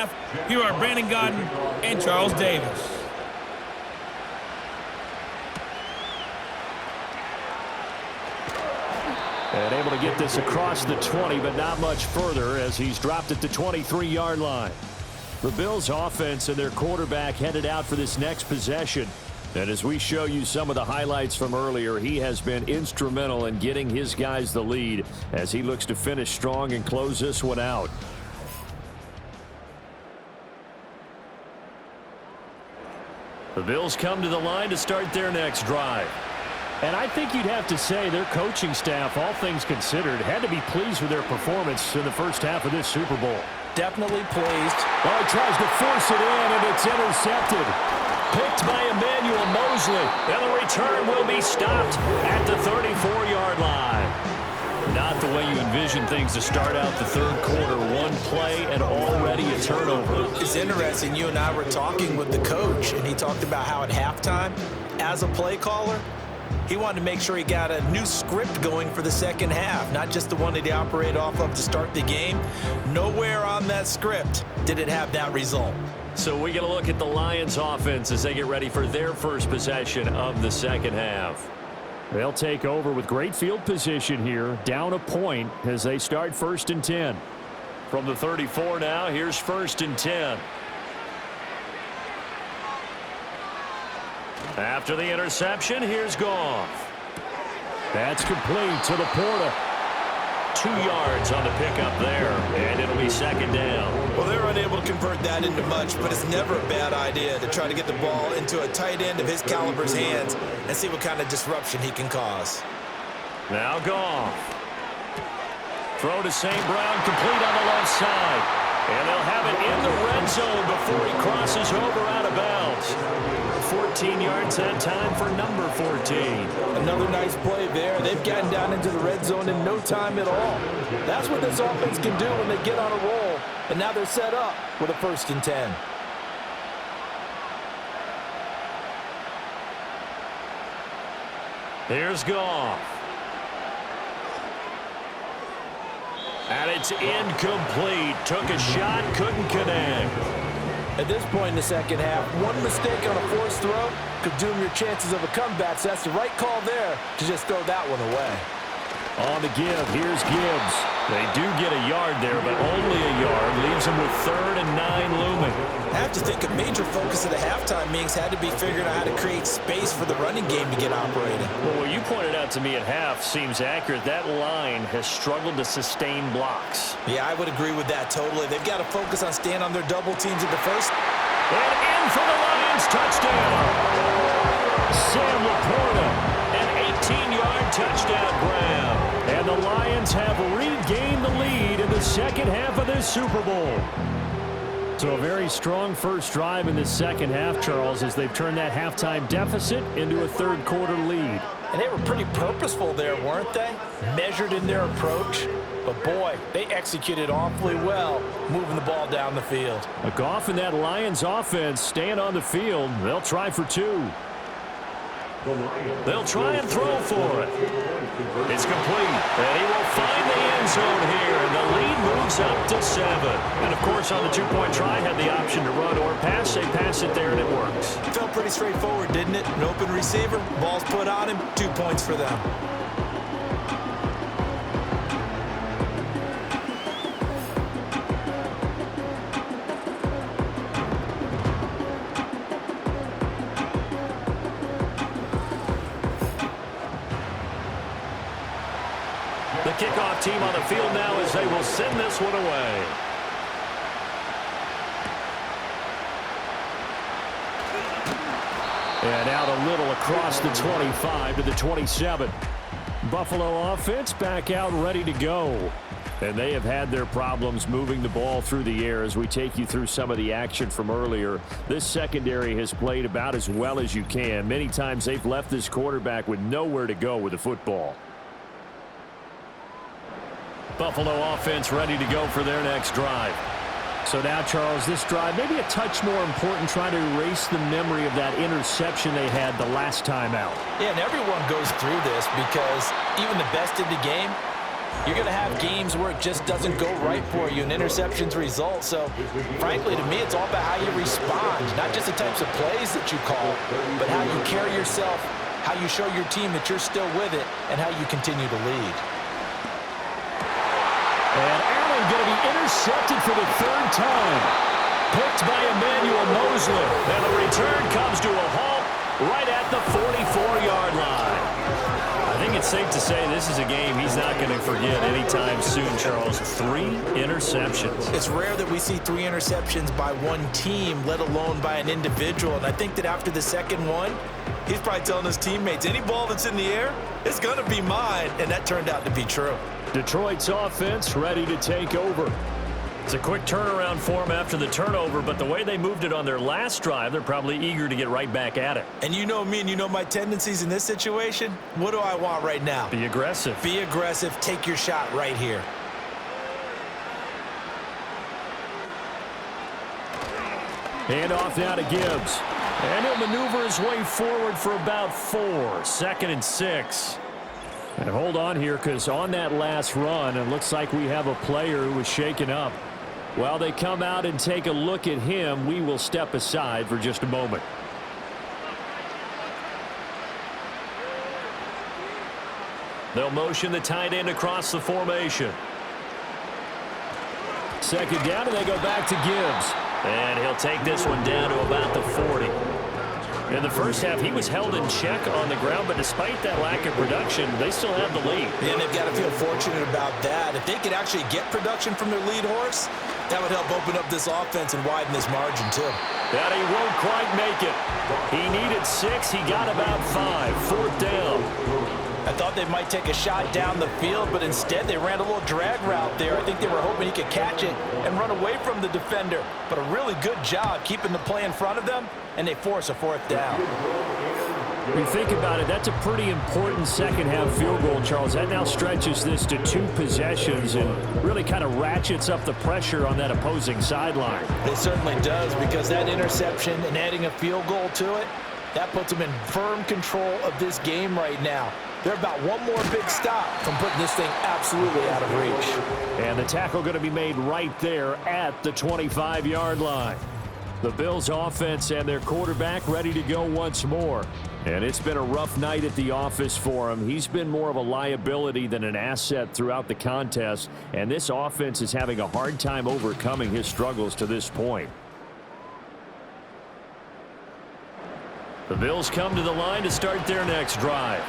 half, here are Brandon Godden and Charles Davis. And able to get this across the 20, but not much further as he's dropped it to 23-yard line. The Bills offense and their quarterback headed out for this next possession. And as we show you some of the highlights from earlier, he has been instrumental in getting his guys the lead as he looks to finish strong and close this one out. The Bills come to the line to start their next drive. And I think you'd have to say their coaching staff, all things considered, had to be pleased with their performance in the first half of this Super Bowl. Definitely pleased. Oh, he tries to force it in, and it's intercepted. Picked by Emmanuel Mosley. And the return will be stopped at the 34-yard line. Not the way you envision things to start out the third quarter. One play and already a turnover. It's interesting. You and I were talking with the coach, and he talked about how at halftime, as a play caller, he wanted to make sure he got a new script going for the second half, not just the one that he operated off of to start the game. Nowhere on that script did it have that result. So we get a look at the Lions offense as they get ready for their first possession of the second half. They'll take over with great field position here, down a point as they start 1st and 10. From the 34 now, here's 1st and 10. After the interception, here's Goff. That's complete to the Porta. 2 yards on the pickup there, and it'll be second down. Well, they're unable to convert that into much, but it's never a bad idea to try to get the ball into a tight end of his caliber's hands and see what kind of disruption he can cause. Now Goff. Throw to St. Brown, complete on the left side. And they'll have it in the red zone before he crosses over out of bounds. 14 yards that time for number 14. Another nice play there. They've gotten down into the red zone in no time at all. That's what this offense can do when they get on a roll. And now they're set up with a 1st and 10. Here's Goff. And it's incomplete. Took a shot, couldn't connect. At this point in the second half, one mistake on a forced throw could doom your chances of a comeback. So that's the right call there to just throw that one away. On the give, here's Gibbs. They do get a yard there, but only a yard. Leaves them with 3rd and 9 looming. I have to think a major focus of the halftime meetings had to be figuring out how to create space for the running game to get operating. Well, what you pointed out to me at half seems accurate. That line has struggled to sustain blocks. Yeah, I would agree with that totally. They've got to focus on staying on their double teams at the first. And in for the Lions, touchdown. Sam Laporta, an 18-yard touchdown grab. And the Lions have regained the lead in the second half of this Super Bowl. So a very strong first drive in this second half, Charles, as they've turned that halftime deficit into a third quarter lead. And they were pretty purposeful there, weren't they? Measured in their approach. But boy, they executed awfully well, moving the ball down the field. Goff and that Lions offense staying on the field. They'll try for 2. They'll try and throw for it. It's complete. And he will find the end zone here. And the lead moves up to 7. And, of course, on the 2-point try, had the option to run or pass. They pass it there, and it works. Felt pretty straightforward, didn't it? An open receiver, ball's put on him, 2 points for them. The kickoff team on the field now as they will send this one away. And out a little across the 25 to the 27. Buffalo offense back out ready to go. And they have had their problems moving the ball through the air as we take you through some of the action from earlier. This secondary has played about as well as you can. Many times they've left this quarterback with nowhere to go with the football. Buffalo offense ready to go for their next drive. So now, Charles, this drive maybe a touch more important, trying to erase the memory of that interception they had the last time out. Yeah, and everyone goes through this because even the best in the game You're going to have games where it just doesn't go right for you and interceptions result. So, frankly, to me, it's all about how you respond, not just the types of plays that you call, but how you carry yourself, how you show your team that you're still with it, and how you continue to lead. And Allen going to be intercepted for the third time. Picked by Emmanuel Mosley. And the return comes to a halt right at the 44-yard line. I think it's safe to say this is a game he's not going to forget anytime soon, Charles. 3 interceptions. It's rare that we see 3 interceptions by one team, let alone by an individual. And I think that after the second one, he's probably telling his teammates, any ball that's in the air, it's going to be mine. And that turned out to be true. Detroit's offense ready to take over. It's a quick turnaround for them after the turnover, but the way they moved it on their last drive, they're probably eager to get right back at it. And you know me and you know my tendencies in this situation. What do I want right now? Be aggressive. Be aggressive. Take your shot right here. Hand off now to Gibbs. And he'll maneuver his way forward for about 4. 2nd and 6. And hold on here, because on that last run, it looks like we have a player who was shaken up. While they come out and take a look at him, we will step aside for just a moment. They'll motion the tight end across the formation. 2nd down, and they go back to Gibbs. And he'll take this one down to about the 40. In the first half, he was held in check on the ground, but despite that lack of production, they still have the lead. And they've got to feel fortunate about that. If they could actually get production from their lead horse, that would help open up this offense and widen this margin, too. That he won't quite make it. He needed 6. He got about 5. 4th down. I thought they might take a shot down the field, but instead they ran a little drag route there. I think they were hoping he could catch it and run away from the defender. But a really good job keeping the play in front of them, and they force a 4th down. When you think about it, that's a pretty important second-half field goal, Charles. That now stretches this to 2 possessions and really kind of ratchets up the pressure on that opposing sideline. It certainly does, because that interception and adding a field goal to it, that puts them in firm control of this game right now. They're about one more big stop from putting this thing absolutely out of reach. And the tackle going to be made right there at the 25-yard line. The Bills offense and their quarterback ready to go once more. And it's been a rough night at the office for him. He's been more of a liability than an asset throughout the contest. And this offense is having a hard time overcoming his struggles to this point. The Bills come to the line to start their next drive.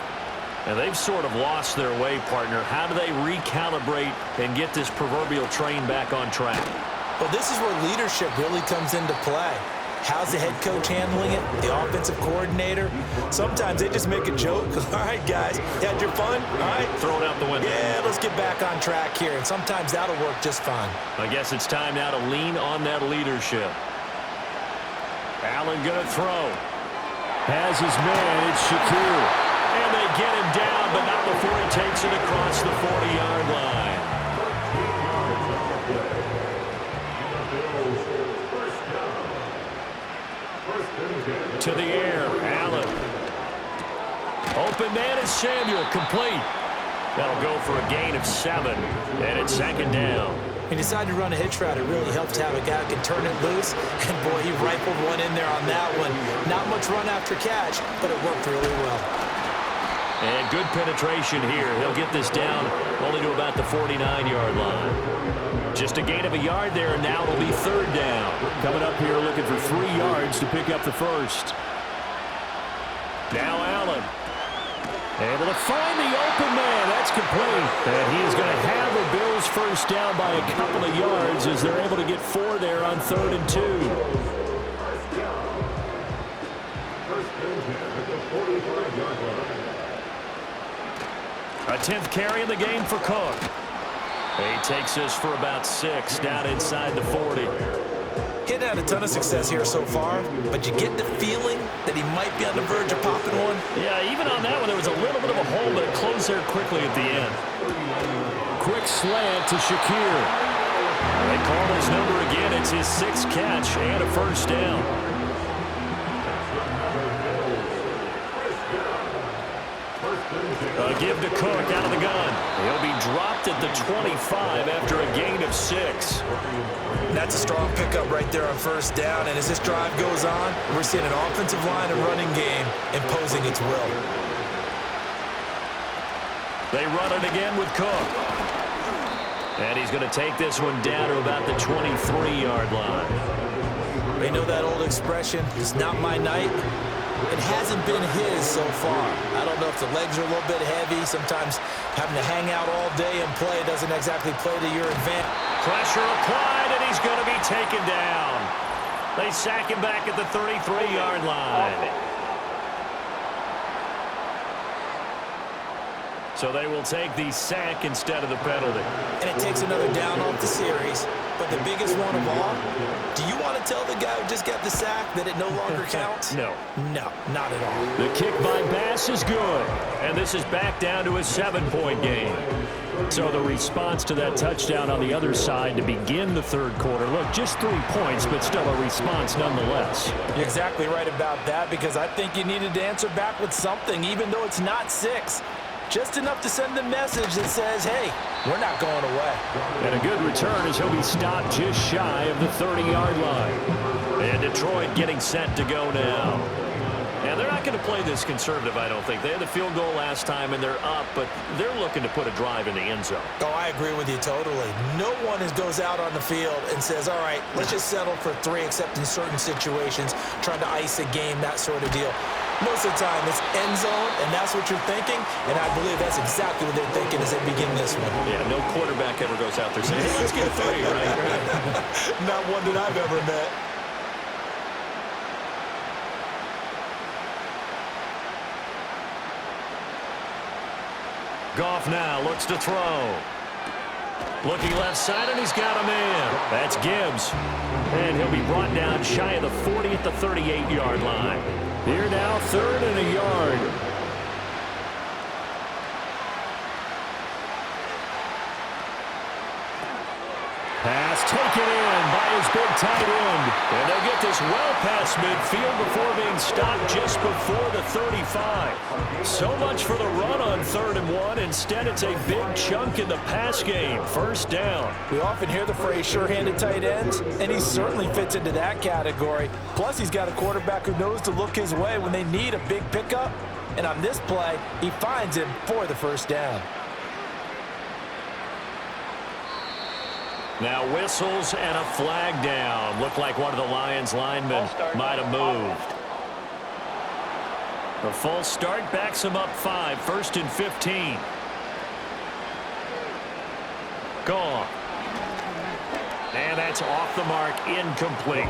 And they've sort of lost their way, partner. How do they recalibrate and get this proverbial train back on track? Well, this is where leadership really comes into play. How's the head coach handling it? The offensive coordinator? Sometimes they just make a joke. All right, guys, you had your fun? All right. Throw it out the window. Yeah, let's get back on track here. And sometimes that'll work just fine. I guess it's time now to lean on that leadership. Allen going to throw. Has his man. It's Shakir. And they get him down, but not before he takes it across the 40-yard line. To the air, Allen. Open man is Samuel, complete. That'll go for a gain of 7, and it's 2nd down. He decided to run a hitch route. It really helps to have a guy who can turn it loose. And, boy, he rifled one in there on that one. Not much run after catch, but it worked really well. And good penetration here. He'll get this down only to about the 49-yard line. Just a gain of a yard there, and now it'll be 3rd down. Coming up here looking for 3 yards to pick up the first. Now Allen. Able to find the open man. That's complete. And he is going to have the Bills first down by a couple of yards as they're able to get 4 there on 3rd and 2. A 10th carry in the game for Cook. He takes this for about 6 down inside the 40. He hadn't had a ton of success here so far, but you get the feeling that he might be on the verge of popping one. Yeah, even on that one, there was a little bit of a hole, but it closed there quickly at the end. Quick slant to Shakir. They call his number again. It's his 6th catch and a first down. A give to Cook out of the gun. He'll be dropped at the 25 after a gain of 6. That's a strong pickup right there on first down. And as this drive goes on, we're seeing an offensive line and running game imposing its will. They run it again with Cook. And he's going to take this one down to about the 23-yard line. They know that old expression, it's not my night. It hasn't been his so far. I don't know if the legs are a little bit heavy. Sometimes having to hang out all day and play doesn't exactly play to your advantage. Pressure applied, and he's going to be taken down. They sack him back at the 33-yard line. So they will take the sack instead of the penalty. And it takes another down off the series. But the biggest one of all, do you want to tell the guy who just got the sack that it no longer counts? No. No, not at all. The kick by Bass is good. And this is back down to a 7-point game. So the response to that touchdown on the other side to begin the third quarter. Look, just 3 points, but still a response nonetheless. You're exactly right about that, because I think you needed to answer back with something, even though it's not 6. Just enough to send a message that says, hey, we're not going away. And a good return as he'll be stopped just shy of the 30-yard line. And Detroit getting set to go now. Now, they're not going to play this conservative, I don't think. They had the field goal last time, and they're up, but they're looking to put a drive in the end zone. Oh, I agree with you totally. No one goes out on the field and says, all right, let's just settle for 3, except in certain situations, trying to ice a game, that sort of deal. Most of the time, it's end zone, and that's what you're thinking, and I believe that's exactly what they're thinking as they begin this one. Yeah, no quarterback ever goes out there saying, hey, let's get 3, right? Not one that I've ever met. Goff now looks to throw. Looking left side, and he's got a man. That's Gibbs. And he'll be brought down shy of the 40 at the 38-yard line. Here now, 3rd and a yard. Pass taken in by his big tight end. And they'll get this well past midfield before being stopped just before the 35. So much for the run on 3rd and 1. Instead, it's a big chunk in the pass game. First down. We often hear the phrase sure-handed tight ends, and he certainly fits into that category. Plus, he's got a quarterback who knows to look his way when they need a big pickup. And on this play, he finds him for the first down. Now whistles and a flag down. Looked like one of the Lions linemen might have moved. A false start backs him up 5. 1st and 15. Gone. And that's off the mark. Incomplete.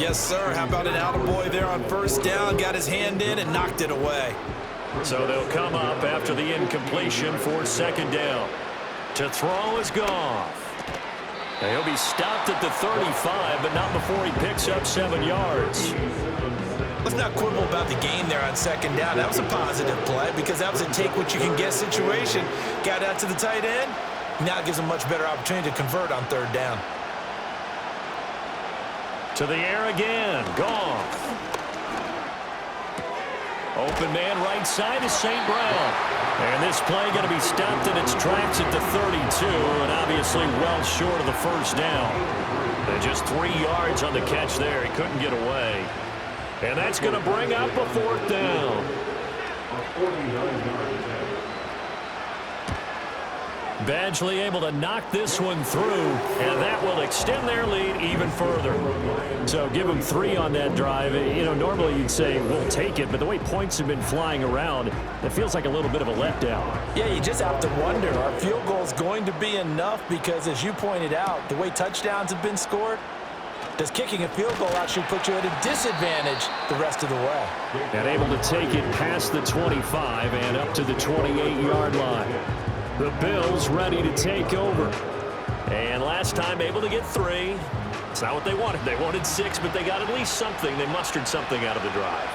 Yes, sir. How about an attaboy there on first down? Got his hand in and knocked it away. So they'll come up after the incompletion for 2nd down. To throw is Goff. He'll be stopped at the 35, but not before he picks up 7 yards. Let's not quibble about the gain there on 2nd down. That was a positive play because that was a take-what-you-can-get situation. Got out to the tight end. Now it gives him a much better opportunity to convert on 3rd down. To the air again. Goff. Open man right side is St. Brown. And this play going to be stopped in its tracks at the 32, and obviously well short of the first down. And just 3 yards on the catch there. He couldn't get away. And that's going to bring up a 4th down. Badgley able to knock this one through, and that will extend their lead even further. So give them 3 on that drive. You know, normally you'd say, we'll take it, but the way points have been flying around, it feels like a little bit of a letdown. Yeah, you just have to wonder, are field goals going to be enough? Because as you pointed out, the way touchdowns have been scored, does kicking a field goal actually put you at a disadvantage the rest of the way? And able to take it past the 25 and up to the 28-yard line. The Bills ready to take over. And last time able to get 3. It's not what they wanted. They wanted 6, but they got at least something. They mustered something out of the drive.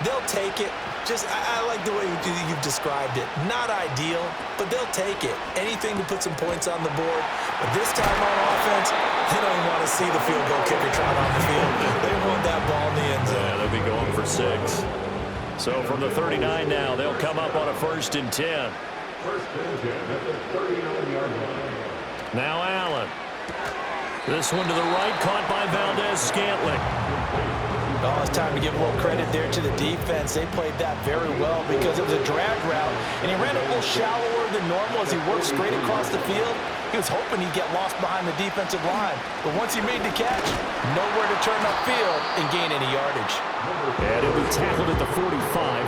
They'll take it. I like the way you've described it. Not ideal, but they'll take it. Anything to put some points on the board. But this time on offense, they don't even want to see the field goal kicker trot on the field. They want that ball in the end zone. Yeah, they'll be going for 6. So from the 39 now, they'll come up on a 1st and 10. Now Allen. This one to the right, caught by Valdez-Scantling. Oh, it's time to give a little credit there to the defense. They played that very well because it was a drag route, and he ran a little shallower than normal as he worked straight across the field. He was hoping he'd get lost behind the defensive line, but once he made the catch, nowhere to turn upfield and gain any yardage. And he'll be tackled at the 45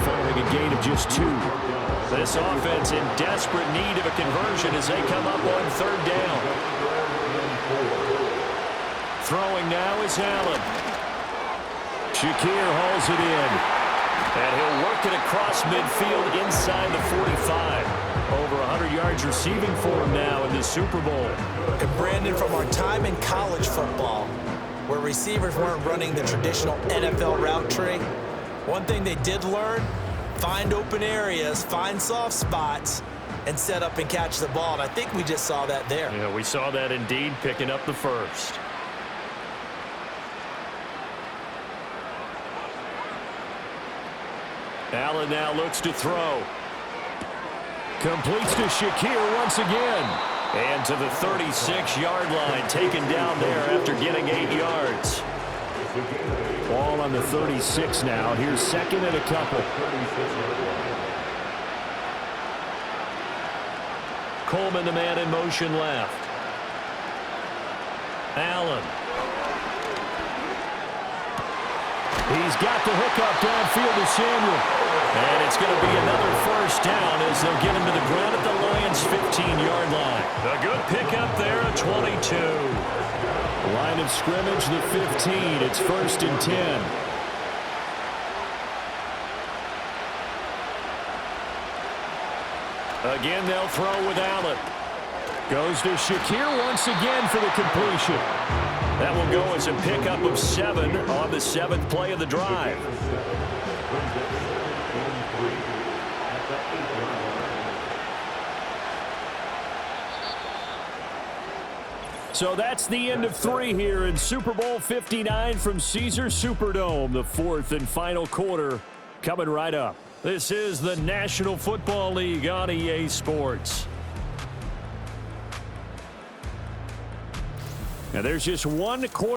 following a gain of just 2. This offense in desperate need of a conversion as they come up on 3rd down. Throwing now is Allen. Shakir hauls it in. And he'll work it across midfield inside the 45. Over 100 yards receiving for him now in the Super Bowl. And Brandon, from our time in college football, where receivers weren't running the traditional NFL route tree, one thing they did learn, find open areas, find soft spots, and set up and catch the ball. And I think we just saw that there. Yeah, we saw that indeed, picking up the 1st. Allen now looks to throw. Completes to Shakir once again. And to the 36-yard line, taken down there after getting 8 yards. Ball on the 36 now. Here's 2nd and a couple. Coleman, the man in motion left. Allen. He's got the hook up downfield to Samuel. And it's going to be another 1st down as they'll get him to the ground at the Lions' 15-yard line. A good pickup there at 22. Line of scrimmage, the 15. It's 1st and 10. Again, they'll throw with Allen. Goes to Shakir once again for the completion. That will go as a pickup of 7 on the 7th play of the drive. So that's the end of 3 here in Super Bowl 59 from Caesars Superdome. The 4th and final quarter coming right up. This is the National Football League on EA Sports. Now there's just one quarter.